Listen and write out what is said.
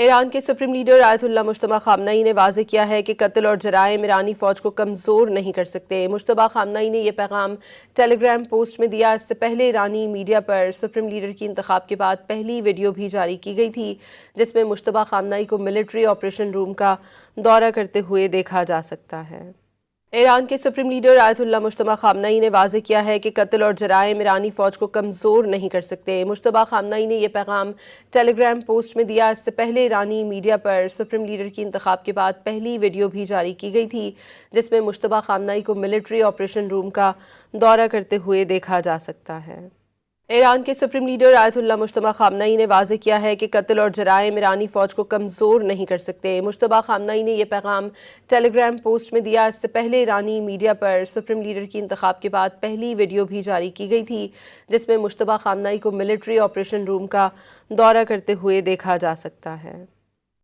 ایران کے supreme leader آیت اللہ مجتبیٰ خامنئی نے واضح کیا ہے کہ قتل اور جرائم ایرانی فوج کو کمزور نہیں کر سکتے۔ مجتبیٰ خامنئی نے یہ پیغام ٹیلی گرام پوسٹ میں دیا۔ اس سے پہلے ایرانی میڈیا پر سپریم لیڈر کی انتخاب کے بعد پہلی ویڈیو بھی جاری کی گئی تھی، جس میں مجتبیٰ خامنئی کو ملٹری آپریشن روم کا دورہ کرتے ہوئے دیکھا جا سکتا ہے۔ ایران کے سپریم لیڈر آیت اللہ مجتبیٰ خامنئی نے واضح کیا ہے کہ قتل اور جرائم ایرانی فوج کو کمزور نہیں کر سکتے۔ مجتبیٰ خامنئی نے یہ پیغام ٹیلی گرام پوسٹ میں دیا۔ اس سے پہلے ایرانی میڈیا پر سپریم لیڈر کی انتخاب کے بعد پہلی ویڈیو بھی جاری کی گئی تھی، جس میں مجتبیٰ خامنئی کو ملٹری آپریشن روم کا دورہ کرتے ہوئے دیکھا جا سکتا ہے۔ ایران کے سپریم لیڈر آیت اللہ مجتبیٰ خامنئی نے واضح کیا ہے کہ قتل اور جرائم ایرانی فوج کو کمزور نہیں کر سکتے۔ مجتبیٰ خامنئی نے یہ پیغام ٹیلی گرام پوسٹ میں دیا۔ اس سے پہلے ایرانی میڈیا پر سپریم لیڈر کی انتخاب کے بعد پہلی ویڈیو بھی جاری کی گئی تھی، جس میں مجتبیٰ خامنئی کو ملٹری آپریشن روم کا دورہ کرتے ہوئے دیکھا جا سکتا ہے۔